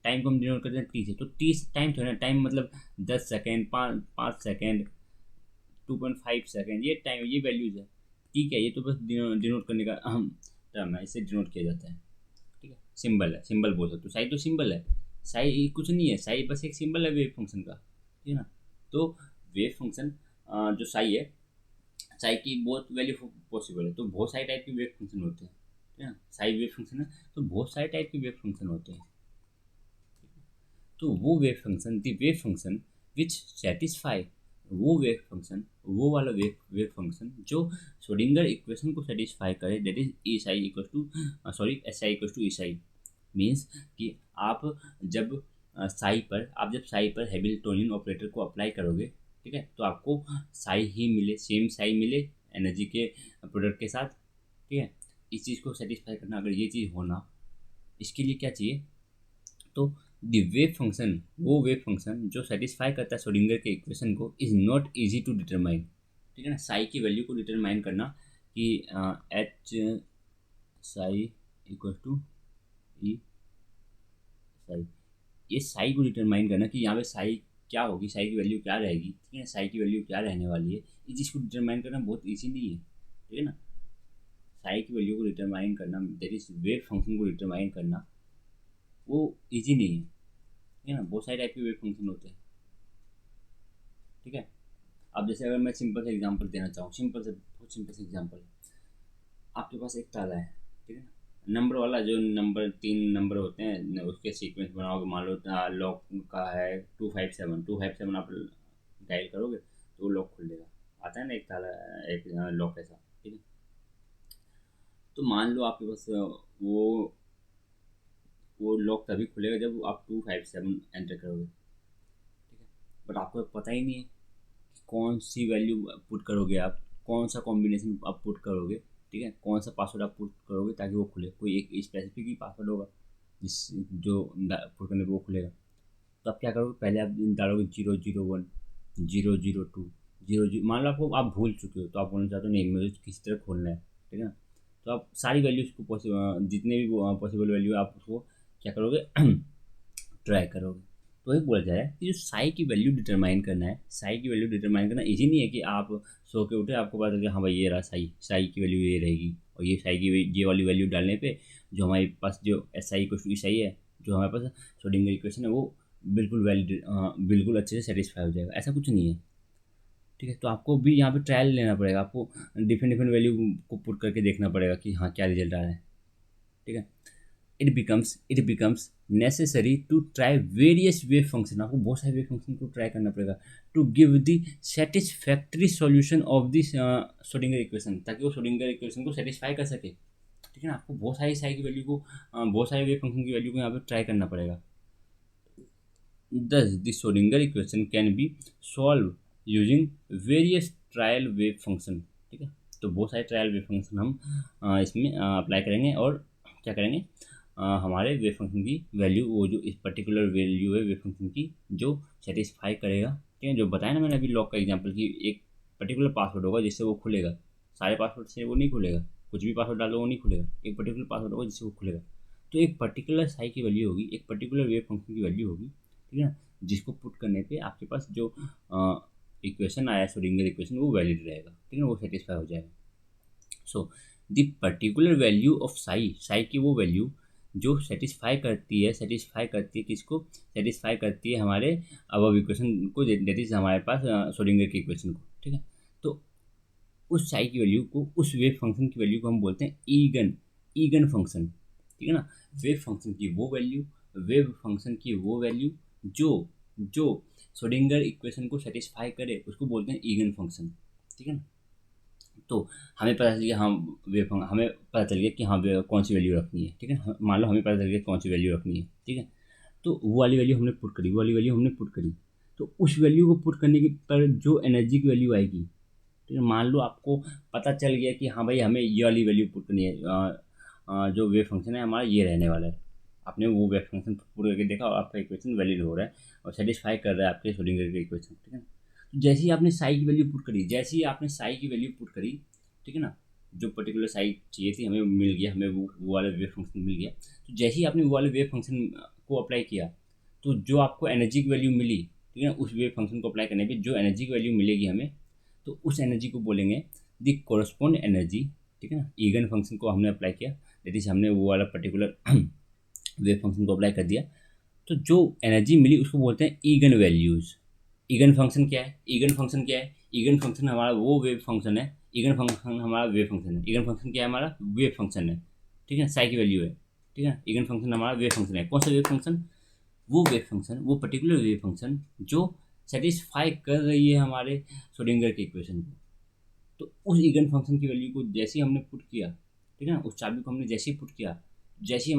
Speaker 1: टाइम को हम डिनोट करते हैं टी से, तो टी टाइम थोड़ा ना, टाइम मतलब 10 सेकेंड, 5 सेकेंड, 2.5 सेकेंड, ये टाइम, ये वैल्यूज है, ठीक है। ये तो बस डिनोट करने का अहम टर्म है, इससे डिनोट किया जाता है, ठीक है। सिंबल है, सिंबल बोल सकते हो, साई तो सिंबल है, साई कुछ नहीं है, साई बस एक सिंबल है वेव फंक्शन का, ठीक है ना। तो वेव फंक्शन जो साई है, साई की बहुत वैल्यू पॉसिबल है, तो बहुत सारे टाइप के वेव फंक्शन होते हैं, ठीक है ना। साई वेव फंक्शन है तो बहुत सारे टाइप के वेव फंक्शन होते हैं, तो वो wave function the wave function which satisfy, वो वाला वेव फंक्शन जो श्रोडिंगर इक्वेशन को सेटिस्फाई करे, that is E psi equal to S I equal to E psi. Means कि आप जब साई पर हैमिल्टोनियन ऑपरेटर को अप्लाई करोगे, ठीक है, तो आपको साई ही मिले, सेम साई मिले, एनर्जी के प्रोडक्ट के साथ, ठीक है। इस चीज़ को सेटिस्फाई करना, अगर ये चीज़ होना, इसके लिए क्या चाहिए, तो द वेव फंक्शन, वो वेव फंक्शन जो सेटिस्फाई करता है श्रोडिंगर के इक्वेशन को, is not easy to determine, ठीक है ना। साई की वैल्यू को डिटरमाइन करना कि H psi equal to E psi, ये साई को डिटरमाइन करना कि यहाँ पे साई क्या होगी, साई की वैल्यू क्या रहेगी, ठीक है, साई की वैल्यू क्या रहने वाली है, इस चीज़ को डिटरमाइन करना बहुत ईजी नहीं है, ठीक है ना। साई की वैल्यू को डिटरमाइन करना, दैट इज वेव फंक्शन को डिटरमाइन करना, वो ईजी नहीं है, ठीक है ना। बहुत सारे टाइप के वेव फंक्शन होते हैं, ठीक है। अब जैसे अगर मैं सिंपल से एग्जांपल देना चाहूँ, सिंपल से बहुत सिंपल से एग्जांपल, आपके पास एक ताला है, ठीक है ना, नंबर वाला, जो नंबर 3 नंबर होते हैं उसके सीक्वेंस बनाओगे, मान लो लॉक का है 257, 257 आप डायल करोगे तो वो लॉक खुलेगा, आता है ना एक ताला, एक लॉक ऐसा, ठीक है। तो मान लो आपके पास वो लॉक तभी खुलेगा जब आप 257 एंटर करोगे, ठीक है। बट आपको पता ही नहीं है कौन सी वैल्यू पुट करोगे आप, कौन सा कॉम्बिनेशन आप पुट करोगे, ठीक है, कौन सा पासवर्ड आप पुट करोगे ताकि वो खुले, कोई एक स्पेसिफिक ही पासवर्ड होगा जिस जो पुट करने पर वो खुलेगा। तो आप क्या करोगे, पहले आप डालोगे 001 002 00, मान लो आपको आप भूल चुके हो, तो आप बोलना चाहते हो नहीं मुझे किसी तरह खोलना है, ठीक है ना। तो आप सारी वैल्यूज़ को जितने भी पॉसिबल वैल्यू आप उसको क्या करोगे ट्राई करोगे। तो एक बोला जा रहा है कि जो साई की वैल्यू डिटरमाइन करना है, साई की वैल्यू डिटरमाइन करना ईजी नहीं है कि आप सो के उठे आपको पता चल हाँ भाई ये रहा साई, साई की वैल्यू ये रहेगी, और ये साई की ये वाली वैल्यू डालने पे जो हमारे पास जो एस आई कुछ भी सही है, जो हमारे पास श्रोडिंगर इक्वेशन है वो बिल्कुल वैलिड, बिल्कुल अच्छे से सेटिस्फाई हो जाएगा, ऐसा कुछ नहीं है, ठीक है। तो आपको भी यहाँ पे ट्रायल लेना पड़ेगा, आपको डिफरेंट डिफरेंट वैल्यू को पुट करके देखना पड़ेगा कि हाँ क्या रिजल्ट आ रहा है, ठीक है। It becomes necessary to try various wave function, आपको बहुत सारे वेव फंक्शन को ट्राई करना पड़ेगा to give the satisfactory solution of this Schrodinger equation, ताकि वो श्रोडिंगर इक्वेशन को सेटिस्फाई कर सके, ठीक है ना। आपको बहुत सारी साई की वैल्यू को बहुत सारे वेव फंक्शन की वैल्यू को यहाँ पे ट्राई करना पड़ेगा। Thus, the Schrodinger equation can be solved using various trial wave function, ठीक है। तो बहुत सारे ट्रायल वेव फंक्शन हम इसमें अप्लाई करेंगे, और क्या करेंगे, हमारे वेव फंक्शन की वैल्यू, वो जो इस पर्टिकुलर वैल्यू है वेव फंक्शन की जो सेटिस्फाई करेगा, ठीक है। जो बताया ना मैंने अभी लॉक का एग्जांपल कि एक पर्टिकुलर पासवर्ड होगा जिससे वो खुलेगा, सारे पासवर्ड से वो नहीं खुलेगा, कुछ भी पासवर्ड डालो वो नहीं खुलेगा, एक पर्टिकुलर पासवर्ड होगा जिससे वो खुलेगा। तो एक पर्टिकुलर साई की वैल्यू होगी, एक पर्टिकुलर वेव फंक्शन की वैल्यू होगी, ठीक है ना, जिसको पुट करने पे आपके पास जो इक्वेशन आया श्रोडिंगर इक्वेशन वो वैलिड रहेगा, ठीक है ना, वो सेटिस्फाई हो जाएगा। So the particular value of Sai, Sai की वो वैल्यू जो सेटिस्फाई करती है किसको, सेटिस्फाई करती है हमारे अब इक्वेशन को, दैट इज हमारे पास श्रोडिंगर के इक्वेशन को, ठीक है। तो उस साई की वैल्यू को, उस वेव फंक्शन की वैल्यू को हम बोलते हैं ईगन, ईगन फंक्शन, ठीक है ना। वेव फंक्शन की वो वैल्यू, वेव फंक्शन की वो वैल्यू जो जो श्रोडिंगर इक्वेशन को सेटिस्फाई करे उसको बोलते हैं ईगन फंक्शन, ठीक है ना। तो हमें पता चल गया, हम हमें पता चल गया कि हाँ कौन सी वैल्यू रखनी है, ठीक है। मान लो हमें पता चल गया कौन सी वैल्यू रखनी है, ठीक है। तो वो वाली वैल्यू हमने पुट करी, वो वाली वैल्यू हमने पुट करी, तो उस वैल्यू को पुट करने के पर जो एनर्जी की वैल्यू आएगी, ठीक है। मान लो आपको पता चल गया कि हाँ भाई हमें ये वाली वैल्यू पुट करनी है, जो वेव फंक्शन है हमारा ये रहने वाला है, आपने वो वेव फंक्शन पुट करके देखा और आपका इक्वेशन वैलिड हो रहा है और सेटिस्फाई कर रहा है आपके श्रोडिंगर के इक्वेशन, ठीक है। तो जैसे ही आपने साई की वैल्यू पुट करी, जैसे ही आपने साई की वैल्यू पुट करी, ठीक है ना, जो पर्टिकुलर साई चाहिए थी हमें मिल गया, हमें वो वाला वेव फंक्शन मिल गया। तो जैसे ही आपने वो वाले वेव फंक्शन को अप्लाई किया, तो जो आपको एनर्जी की वैल्यू मिली, ठीक है ना, उस वेव फंक्शन को अप्लाई करने पे जो एनर्जी की वैल्यू मिलेगी हमें, तो उस एनर्जी को बोलेंगे द कोरस्पॉन्ड एनर्जी, ठीक है ना। ईगन फंक्शन को हमने अप्लाई किया, दैट इज हमने वो वाला पर्टिकुलर वेव फंक्शन को अप्लाई कर दिया, तो जो एनर्जी मिली उसको बोलते हैं ईगन वैल्यूज़। ईगन फंक्शन क्या है, ईगन फंक्शन क्या है, ईगन फंक्शन हमारा वो वेव फंक्शन है, ईगन फंक्शन हमारा वेव फंक्शन है, ईगन फंक्शन क्या है हमारा वेव फंक्शन है, ठीक है, साई की वैल्यू है, ठीक है। ईगन फंक्शन हमारा वेव फंक्शन है, कौन सा वेव फंक्शन, वो वेव फंक्शन, वो पर्टिकुलर वेव फंक्शन जो सेटिस्फाई कर रही है हमारे श्रोडिंगर के इक्वेशन को। तो उस ईगन फंक्शन की वैल्यू को जैसे ही हमने पुट किया, ठीक है ना, उस चाबी को हमने जैसे ही पुट किया, जैसे ही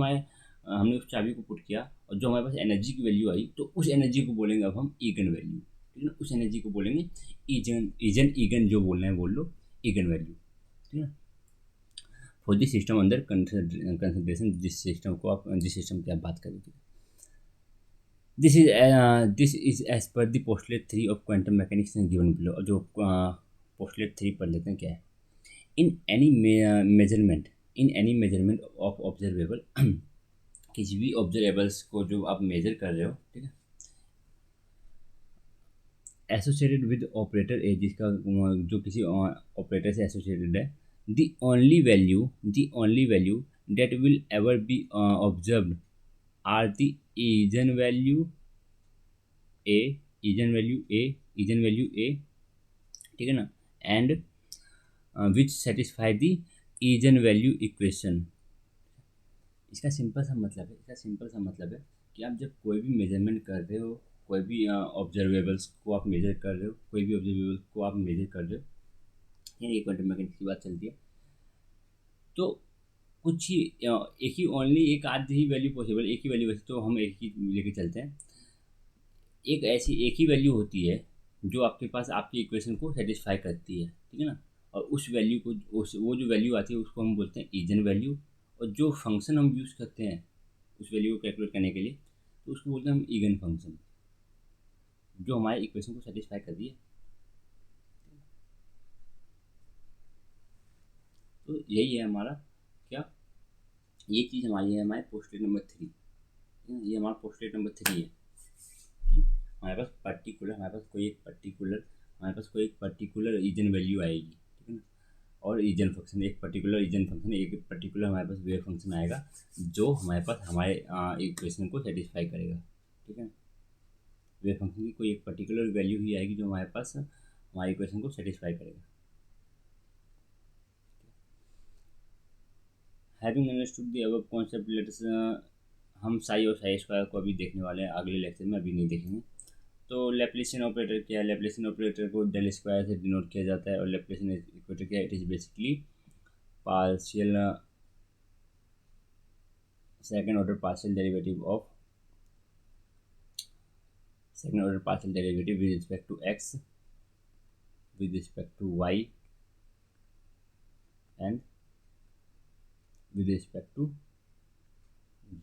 Speaker 1: हमने उस चाबी को पुट किया और जो हमारे पास एनर्जी की वैल्यू आई, तो उस एनर्जी को बोलेंगे अब हम ईगन वैल्यू, ठीक है ना, उस एनर्जी को बोलेंगे ईजन, ईजन ईगन जो बोलना है बोल लो, इगन वैल्यू, ठीक है। फॉर दिस सिस्टम अंदर कंसिडरेशन, जिस सिस्टम की आप बात करेंगे, this is as per the postulate 3 of quantum mechanics given below. जो पोस्टुलेट 3 पढ़ लेते हैं क्या है। In any measurement of observable किसी भी ऑब्जर्वेबल्स को जो आप मेजर कर रहे हो, ठीक है, एसोसिएटेड विद ऑपरेटर ए, जिसका जो किसी ऑपरेटर से एसोसिएटेड है, the only value that will ever be observed are the eigenvalue a eigenvalue a, ठीक है ना, and which satisfy the eigenvalue equation. इसका सिंपल सा मतलब है कि आप जब कोई भी मेजरमेंट कर रहे हो, कोई भी ऑब्जर्वेबल्स को आप मेजर कर रहे हो, ये क्वांटम मैकेनिक्स की बात चलती है, तो कुछ ही एक ही ओनली एक आध ही वैल्यू पॉसिबल, एक ही वैल्यू, वैसे तो हम एक ही लेके चलते हैं। एक ही वैल्यू होती है जो आपके पास आपकी इक्वेशन को सेटिस्फाई करती है, ठीक है ना। और उस वैल्यू को वो जो वैल्यू आती है उसको हम बोलते हैं इजन वैल्यू। और जो फंक्शन हम यूज़ करते हैं उस वैल्यू को कैलकुलेट करने के लिए, तो उसको बोलते हैं हम इगन फंक्शन, जो हमारे इक्वेशन को सेटिस्फाई कर रही है। तो यही है हमारा क्या, ये चीज़ हमारी है हमारे पोस्टुलेट नंबर 3। ये हमारा पोस्टुलेट नंबर 3 है कि हमारे पास कोई एक पर्टिकुलर इजन वैल्यू आएगी, ठीक है ना। और इजन फंक्शन, एक पर्टिकुलर हमारे पास वेव फंक्शन आएगा जो हमारे पास हमारे इक्वेशन को सेटिस्फाई करेगा, ठीक है। वेव फंक्शन की कोई एक पर्टिकुलर वैल्यू ही आएगी जो हमारे पास हमारी इक्वेशन को सेटिस्फाई करेगा। Having understood the above concept, let's हम साई और साई स्क्वायर को अभी देखने वाले हैं अगले लेक्चर में, अभी नहीं देखेंगे। तो लैप्लेसियन ऑपरेटर क्या है। लैप्लेसियन ऑपरेटर को डेल स्क्वायर से डिनोट किया जाता है। और लैप्लेसियन ऑपरेटर क्या है, it is basically partial second order partial derivative with respect to x, with respect to y, and with respect to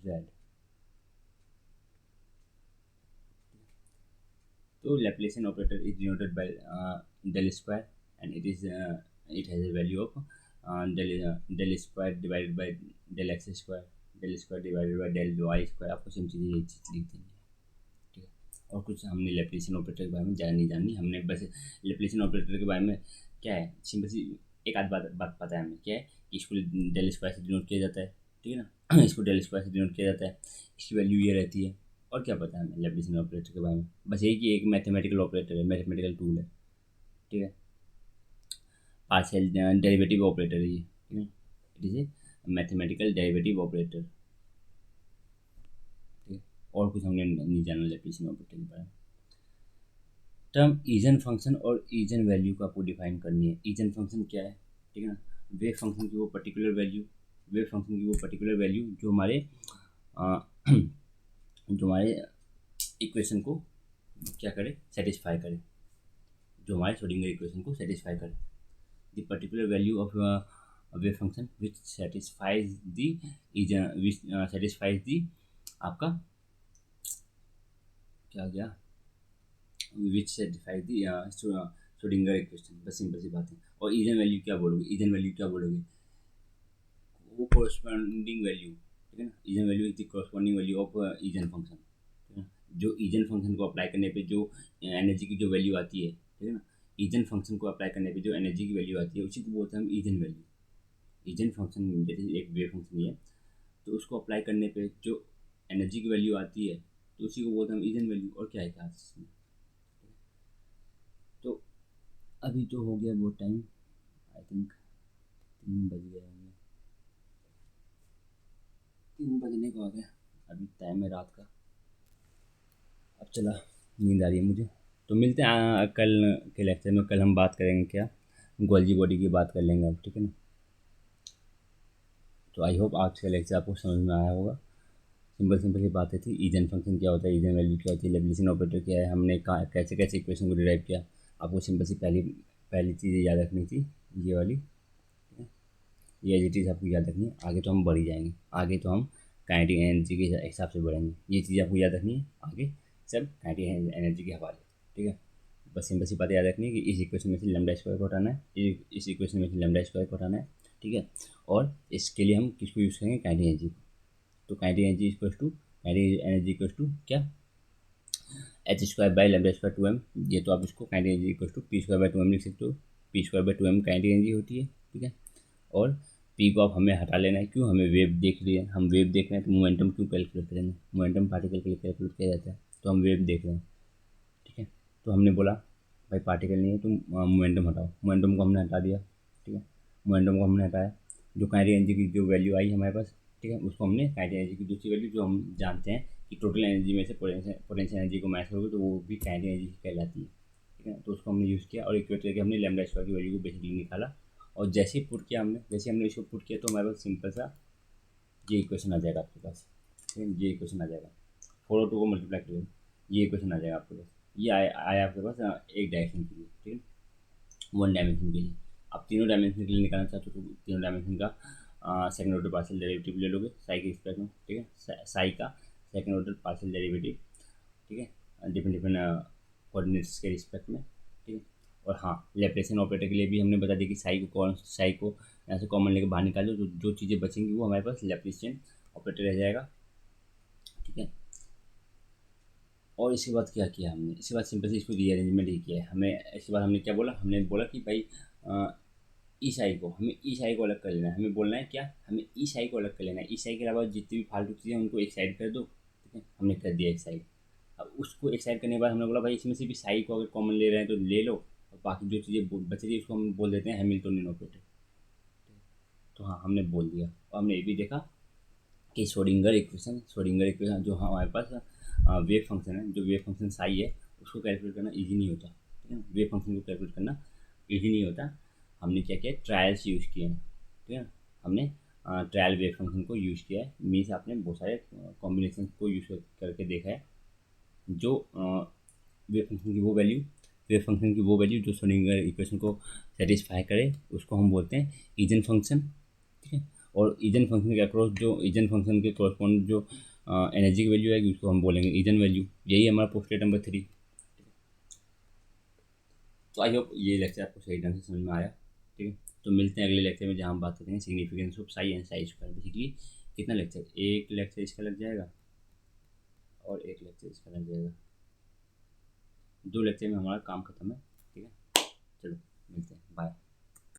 Speaker 1: z। तो Laplacian operator is denoted by del square, and it has a value of del square divided by del x square, del square divided by del y square। आपको same चीज़ ये चीज़ लिख देनी है, ठीक है। और कुछ हमने लैप्लेसियन ऑपरेटर के बारे में नहीं जाननी, हमने बस लैप्लेसियन ऑपरेटर के बारे में क्या है, सिंपल सी एक आध बात पता है हमें, क्या है कि इसको डेल स्क्वायर से डिनोट किया जाता है, ठीक है ना। इसको डेल स्क्वायर से डिनोट किया जाता है, इसकी वैल्यू ये रहती है। और क्या पता है हमें लैप्लेसियन ऑपरेटर के बारे में, बस यही कि एक मैथमेटिकल ऑपरेटर है, मैथमेटिकल टूल है, ठीक है। पार्शियल डेरिवेटिव ऑपरेटर है ये, ठीक है। It is a mathematical derivative operator, ठीक है। और कुछ हमने नहीं जाना लैप्लेसियन ऑपरेटर के बारे में। टर्म ईजन फंक्शन और ईजन वैल्यू को आपको डिफाइन करनी है। ईजन फंक्शन क्या है, ठीक है ना। वेव फंक्शन की वो पर्टिकुलर वैल्यू जो हमारे इक्वेशन को क्या करे, सेटिस्फाई करे, जो हमारे श्रोडिंगर इक्वेशन को सेटिस्फाई करे। The particular value of wave function which satisfies the आपका क्या गया, विच सेटिस्फाइज द श्रोडिंगर इक्वेशन, बस सिंपल सी बात है। और ईजन वैल्यू क्या बोलोगे, वो कोरस्पॉन्डिंग वैल्यू, ठीक है ना। Engine value is the corresponding value of engine function, ठीक है ना। जो ईजन फंक्शन को अप्लाई करने पे जो एनर्जी की जो वैल्यू आती है, ठीक है ना, ईजन फंक्शन को अप्लाई करने पे जो एनर्जी की वैल्यू आती है उसी को बोलते हैं हम ईजन वैल्यू। ईजन फंक्शन जैसे एक वेव फंक्शन ही है, तो उसको अप्लाई करने पे जो एनर्जी की वैल्यू आती है तो उसी को बोलते हैं हम ईजन वैल्यू। और क्या है खास इसमें। तो अभी तो हो गया वो टाइम, आई थिंक 3 बज गए होंगे, 3 बजने को आ गया, अभी टाइम है रात का। अब चला, नींद आ रही है मुझे। तो मिलते हैं कल के लेक्चर में। कल हम बात करेंगे क्या, गोल्जी बॉडी की बात कर लेंगे अब, ठीक है ना। तो आई होप आज का लेक्चर आपको समझ में आया होगा। सिंपल ही बातें थी। ईजन फंक्शन क्या होता है, ईजन वैल्यू क्या होती है, लैप्लेसियन ऑपरेटर क्या है, हमने कैसे इक्वेशन को डिराइव किया। आपको सिंपल सी पहली चीज़ याद रखनी थी ये वाली, ठीक है, ये एज इट इज़ आपको याद रखनी है। आगे तो हम बढ़ ही जाएंगे, आगे तो हम काइनेटिक एनर्जी के हिसाब से बढ़ेंगे। ये चीज़ आपको याद रखनी है, आगे सब काइनेटिक एनर्जी के हवाले, ठीक है। बस सिंपल सी बातें याद रखनी है कि इस इक्वेशन में से लैम्डा स्क्वायर को हटाना है, इस इक्वेशन में से लैम्डा स्क्वायर को हटाना है, ठीक है। और इसके लिए हम किसको यूज़ करेंगे, काइनेटिक एनर्जी को। तो kinetic energy equals to, kinetic energy equals to क्या, H square by lambda square 2m। ये तो आप इसको kinetic energy equals to P square by 2m लिख सकते हो। P square by 2m kinetic energy होती है, ठीक है। और पी को आप हमें हटा लेना है, क्यों, हमें वेव देख रही है, हम वेव देख रहे हैं तो मोमेंटम क्यों कैलकुलेट करेंगे, मोमेंटम पार्टिकल के लिए कैलकुलेट किया जाता है, तो हम वेव देख रहे हैं, ठीक है। तो हमने बोला भाई पार्टिकल नहीं है तो मोमेंटम हटाओ, मोमेंटम को हमने हटा दिया, ठीक है। मोमेंटम को हमने हटाया, जो काइनेटिक एनर्जी की जो वैल्यू आई हमारे पास, ठीक है, उसको हमने काइनेटिक एनर्जी की दूसरी वैल्यू जो हम जानते हैं कि टोटल एनर्जी में से पोटेंशियल एनर्जी को मैच करोगे तो वो भी काइनेटिक एनर्जी कहलाती है, ठीक है। तो उसको हमने यूज़ किया और इक्वेट करके हमने लैम्डा स्क्वायर की वैल्यू को बेसिकली निकाला। और जैसे ही पुट किया हमने, जैसे हमने इसको पुट किया तो हमारे पास सिंपल सा ये इक्वेशन आ जाएगा आपके पास, ठीक है। ये इक्वेशन आ जाएगा, 4 और 2 को मल्टीप्लाई करेंगे, ये इक्वेशन आ जाएगा आपके पास। ये आया आपके पास एक डायरेक्शन के लिए, ठीक है, वन डायमेंशन के लिए। आप तीनों डायमेंशन के लिए निकालना चाहते हो तो तीनों डायमेंशन का सेकंड ऑर्डर पार्शियल डेरिवेटिव ले लोगे साई के रिस्पेक्ट में, ठीक है, साई का सेकंड ऑर्डर पार्शियल डेरिवेटिव, ठीक है, डिफरेंट डिफरेंट कोऑर्डिनेट्स के रिस्पेक्ट में, ठीक है। और हाँ, लैप्लेसियन ऑपरेटर के लिए भी हमने बता दिया कि साई को यहाँ से कॉमन लेकर बाहर निकालो, तो जो चीज़ें बचेंगी वो हमारे पास लैप्लेसियन ऑपरेटर रह जाएगा, ठीक है। और इसके बाद क्या किया हमने, इसके बाद सिंपल से इसको रीअरेंजमेंट ही किया है हमें। इसके बाद हमने क्या बोला, हमने बोला कि भाई ईसाई को, हमें ईसाई को अलग कर लेना है, हमें बोलना है क्या, हमें ईसाई को अलग कर लेना है। ईसाई के अलावा जितनी भी फालतू चीज़ें हैं उनको एक साइड कर दो, ठीक है, हमने कर दिया एक साइड। अब उसको एक साइड करने के बाद हमने बोला भाई इसमें से भी साई को अगर कॉमन ले रहे हैं तो ले लो, और बाकी जो चीज़ें बच रही है उसको हम बोल देते हैं हैमिल्टोनियन ऑपरेटर। तो हाँ, हमने बोल दिया। और हमने ये भी देखा कि श्रोडिंगर इक्वेशन जो हमारे पास वेव फंक्शन है, जो वेव फंक्शन साई है, उसको कैलकुलेट करना इजी नहीं होता, ठीक है। वेव फंक्शन को कैलकुलेट करना इजी नहीं होता। हमने क्या किया, ट्रायल्स यूज़ किए हैं, ठीक है। हमने ट्रायल वेव फंक्शन को यूज़ किया है, मीन्स आपने बहुत सारे कॉम्बिनेशन को यूज़ करके देखा है। जो वेव फंक्शन की वो वैल्यू वेव फंक्शन की वो वैल्यू जो श्रोडिंगर इक्वेशन को सेटिस्फाई करे उसको हम बोलते हैं ईजन फंक्शन, ठीक है। और ईजन फंक्शन के अक्रॉस जो ईजन फंक्शन के कॉरस्पॉन्ड जो एनर्जी की वैल्यू आएगी उसको हम बोलेंगे ईजन वैल्यू। यही हमारा पोस्टलेट नंबर 3। तो आई होप ये लेक्चर आपको सही ढंग से समझ में आया, ठीक है। तो मिलते हैं अगले लेक्चर में जहाँ हम बात करेंगे significance of Sai and Sai square. Basically कितना लेक्चर, एक लेक्चर इसका लग जाएगा और एक लेक्चर इसका लग जाएगा, 2 लेक्चर में हमारा काम खत्म है, ठीक है। चलो मिलते हैं, बाय।